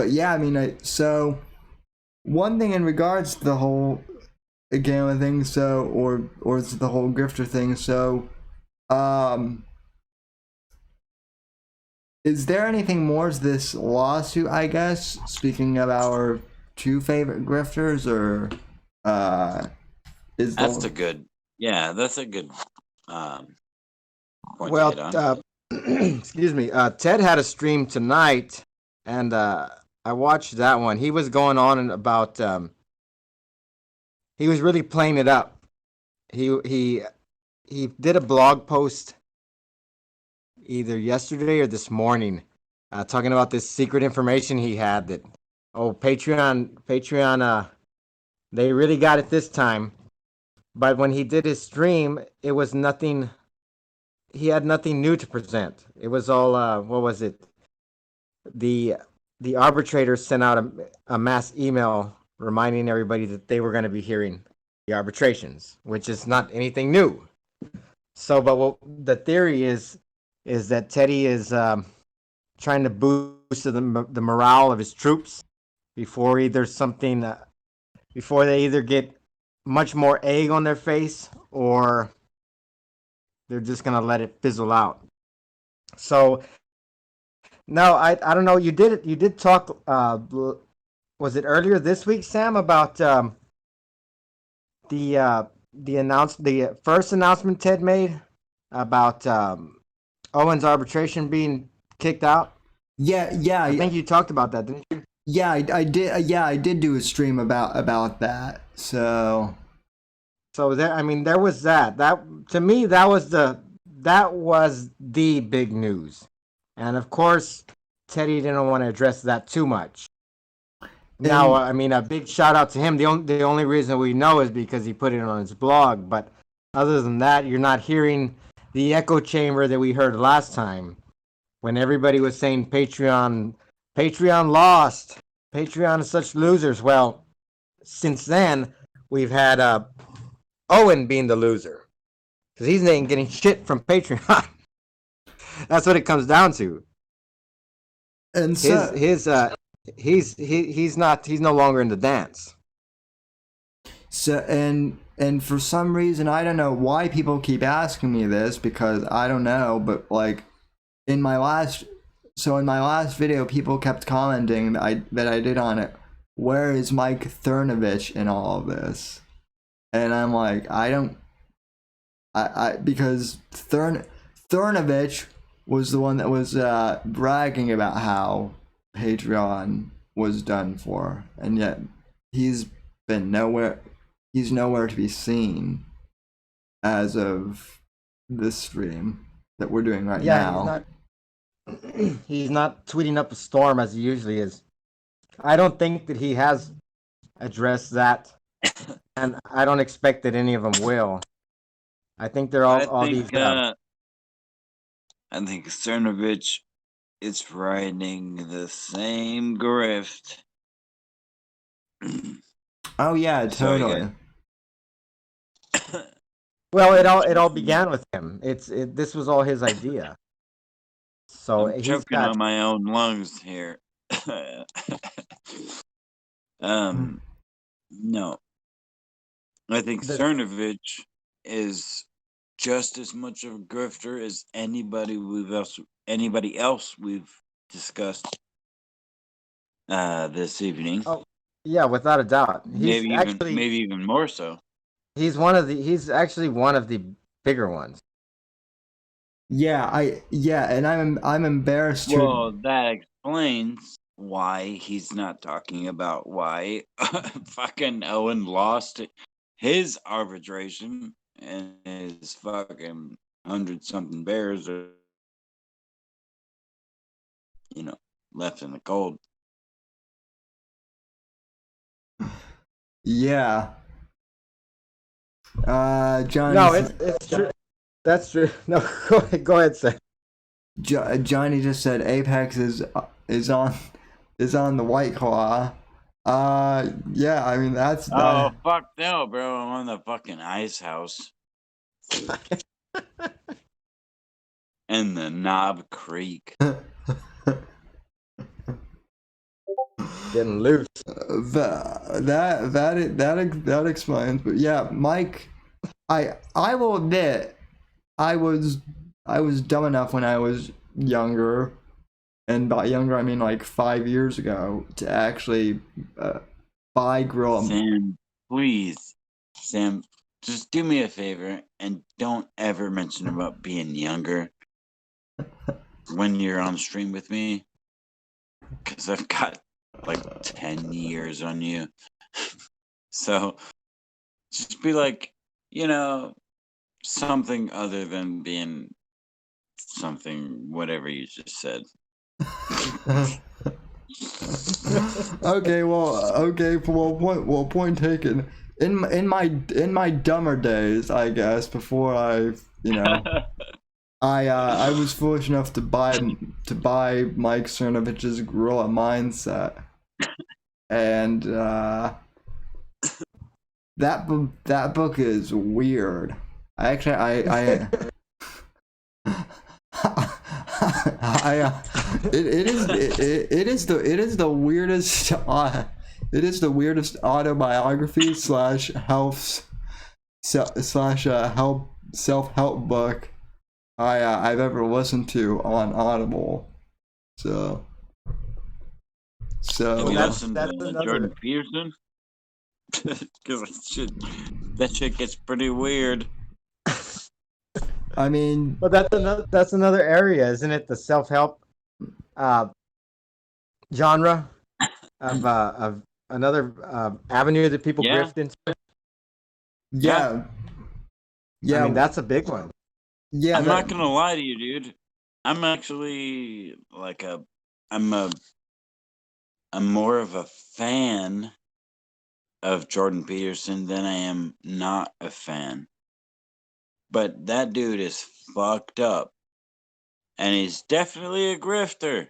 but yeah, I mean, so one thing in regards to the whole gamma thing, so or the whole grifter thing, so um, is there anything more to this lawsuit? I guess speaking of our two favorite grifters, or uh, is That's the a good, yeah, that's a good um, point to hit Well, on. excuse me. Ted had a stream tonight, and I watched that one. He was going on and about. He was really playing it up. He did a blog post either yesterday or this morning, talking about this secret information he had that Patreon they really got it this time. But when he did his stream, it was nothing. He had nothing new to present. It was all what was it? The the arbitrator sent out a mass email reminding everybody that they were going to be hearing the arbitrations, which is not anything new. So, but what the theory is that Teddy is trying to boost the morale of his troops before either something before they either get much more egg on their face or they're just gonna let it fizzle out. So no, I don't know. You did talk. Was it earlier this week, Sam, about the first announcement Ted made about Owen's arbitration being kicked out? yeah, I think you talked about that, didn't you? yeah, I did. Yeah, I did do a stream about that. So So there, I mean, there was that. That to me, that was the big news, and of course, Teddy didn't want to address that too much. Now, and I mean, a big shout out to him. The only reason we know is because he put it on his blog. But other than that, you're not hearing the echo chamber that we heard last time when everybody was saying Patreon lost, Patreon is such losers. Well, since then we've had Owen being the loser because he's not getting shit from Patreon. That's what it comes down to. and His so his he's no longer in the dance. So and for some reason I don't know why people keep asking me this, because I don't know, but like in my last in my last video people kept commenting that I did on it. Where is Mike Thernovich in all of this? And I'm like, I don't I because Thernovich was the one that was bragging about how Patreon was done for, and yet he's been nowhere. He's nowhere to be seen as of this stream that we're doing right Yeah, now. he's not tweeting up a storm as he usually is. I don't think that he has addressed that, and I don't expect that any of them will. I think they're I all these. think I think Cernovich is riding the same grift. Oh yeah, Sorry, totally. Well, it all began with him. This was all his idea. So I'm he's choking got on my own lungs here. No. I think the Cernovich is just as much of a grifter as anybody else we've discussed this evening. oh yeah, without a doubt. Maybe even more so. He's actually one of the bigger ones. Yeah, and I'm embarrassed to. Well, that explains why he's not talking about why fucking Owen lost his arbitration and his fucking 100-something bears are, left in the cold. Yeah. Johnny. No, it's true. That's true. No, go ahead, Sam. Johnny just said Apex is on the White Claw. Yeah, I mean that's Oh, fuck no, bro. I'm on the fucking ice house. And the Knob Creek. Getting loose. That explains. But yeah, Mike, I will admit, I was dumb enough when I was younger, and by younger I mean like 5 years ago, to actually buy grill. Sam, please, Sam, just do me a favor and don't ever mention about being younger when you're on stream with me, because I've got like 10 years on you. So just be like, something other than being something, whatever you just said. Okay, point taken. In my dumber days, I guess, before I I was foolish enough to buy Mike Cernovich's Gorilla Mindset, and that book is weird. It is the weirdest autobiography slash self-help book I've ever listened to on Audible. So Have you listened that's to another- Jordan Peterson? Because that shit gets pretty weird. I mean, But that's another area, isn't it? The self-help genre of another avenue that people Yeah. grift into. yeah. I mean, that's a big one. Yeah, I'm not gonna lie to you, dude. I'm actually like I'm more of a fan of Jordan Peterson than I am not a fan. But that dude is fucked up. And he's definitely a grifter.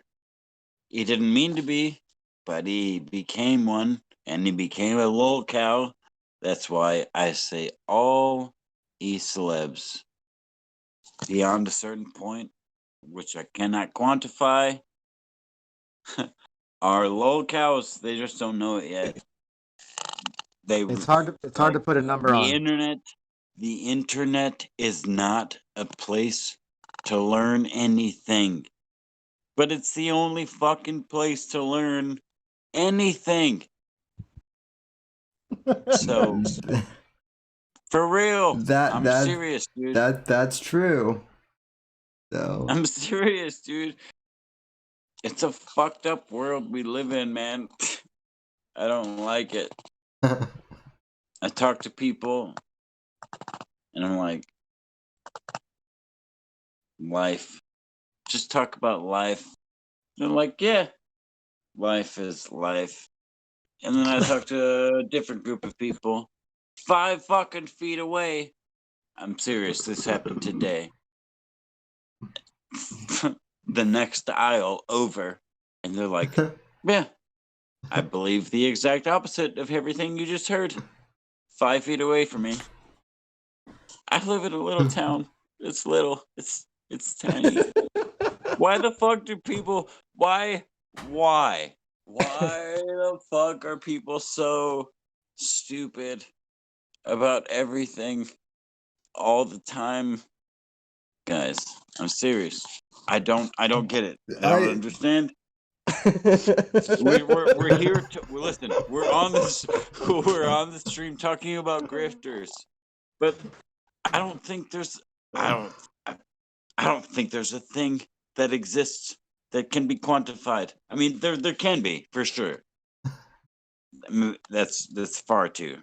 He didn't mean to be, but he became one, and he became a lol cow. That's why I say all e-celebs beyond a certain point, which I cannot quantify, are lol cows. They just don't know it yet. It's hard to put a number on. The internet is not a place to learn anything. But it's the only fucking place to learn anything. So, for real, I'm serious, dude. That's true. So I'm serious, dude. It's a fucked up world we live in, man. I don't like it. I talk to people, and I'm like, life. Just talk about life. And I'm like, yeah, life is life. And then I talk to a different group of people 5 fucking feet away. I'm serious. This happened today. The next aisle over. And they're like, yeah, I believe the exact opposite of everything you just heard. 5 feet away from me. I live in a little town. It's little. It's tiny. Why the fuck do people... Why the fuck are people so stupid about everything all the time? Guys, I'm serious. I don't get it. I don't understand. We're here to listen. We're on the stream talking about grifters, but I don't think there's a thing that exists that can be quantified. I mean, there can be for sure. I mean, that's too far to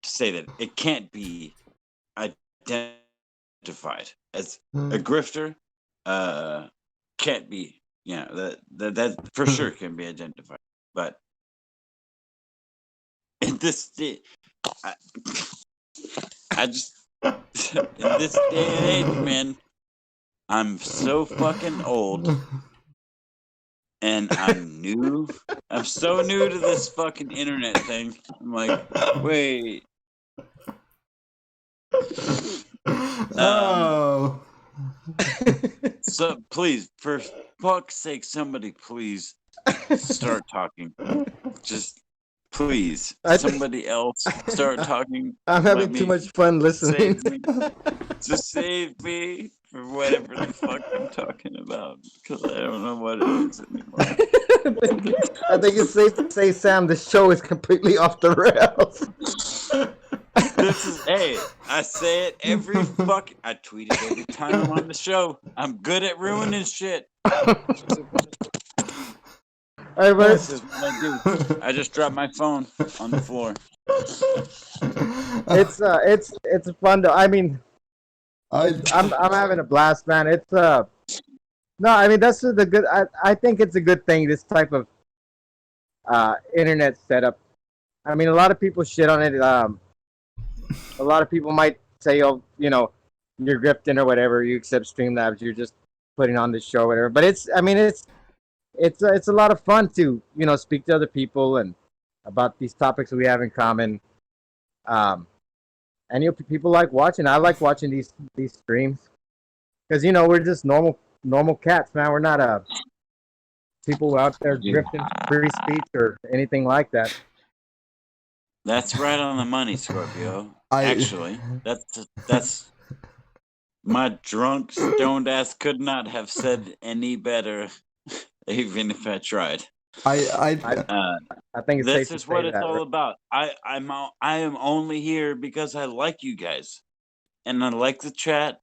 say that it can't be identified as a grifter. Can't be. That for sure can be identified. But in this day, I just in this day and age, man, I'm so fucking old. And I'm new. I'm so new to this fucking internet thing. I'm like, wait. So please, for fuck's sake, somebody please start talking. Just please, somebody else start talking. I'm having too much fun listening. Save me. Just save me for whatever the fuck I'm talking about, because I don't know what it is anymore. I think it's safe to say, Sam, the show is completely off the rails. Hey, I say it every fuck. I tweet it every time I'm on the show. I'm good at ruining shit. All right, This is what I do. I just dropped my phone on the floor. It's fun though. I mean, I'm having a blast, man. It's no, I mean that's the good. I think it's a good thing, this type of internet setup. I mean, a lot of people shit on it. A lot of people might say, "Oh, you know, you're grifting or whatever. You accept Streamlabs. You're just putting on this show, or whatever." But it's a lot of fun to, you know, speak to other people and about these topics we have in common. And you know, people like watching. I like watching these streams because, you know, we're just normal cats, man. We're not people out there drifting free speech or anything like that. That's right on the money, Scorpio. Actually, that's my drunk, stoned ass could not have said any better, even if I tried. I think it's this safe is to what say it's that, all right? about. I am only here because I like you guys, and I like the chat,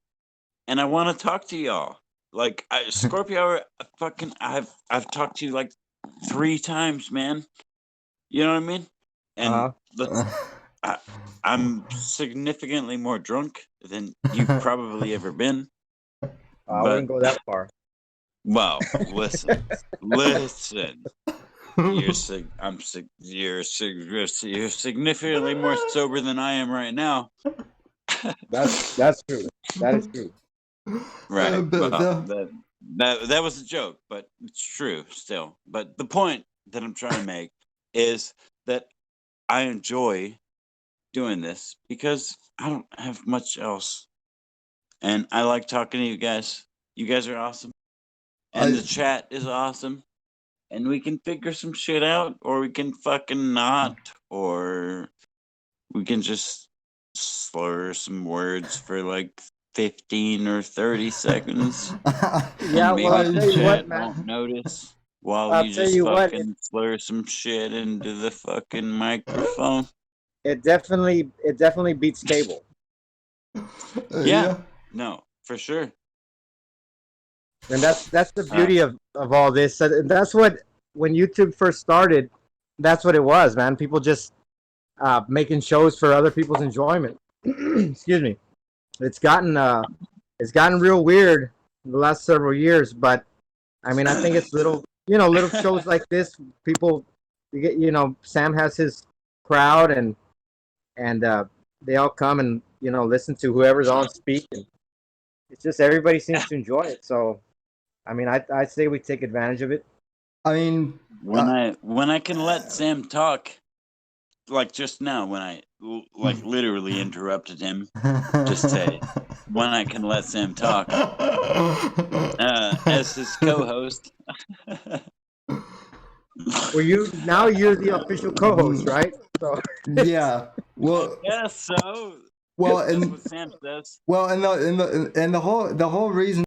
and I want to talk to y'all. Like Scorpio, I've talked to you like 3 times, man. You know what I mean? And I'm significantly more drunk than you've probably ever been. I wouldn't go that far. Well, listen. You're significantly more sober than I am right now. That's true. That is true. Right. That was a joke, but it's true still. But the point that I'm trying to make is that I enjoy doing this because I don't have much else. And I like talking to you guys. You guys are awesome. And the chat is awesome. And we can figure some shit out, or we can fucking not, or we can just slur some words for like 15 or 30 seconds. Yeah, and maybe well, I'll the tell you chat what, man. won't notice while I'll you tell just you what, fucking slur some shit into the fucking microphone. It definitely beats cable. Yeah. No, for sure. And that's the beauty of all this. And that's what, when YouTube first started, that's what it was, man. People just making shows for other people's enjoyment. Excuse me. It's gotten real weird in the last several years, but I mean, I think it's little shows like this. People, you know, Sam has his crowd, and they all come and, you know, listen to whoever's on speak, and it's just everybody seems to enjoy it. So, I mean, I say we take advantage of it. I mean, when I can let Sam talk, like just now when I like literally interrupted him, just say when I can let Sam talk as his co-host. Well, you're the official co-host, right? So yeah. Well, yeah. So well, that's and what Sam says. well, and the whole reason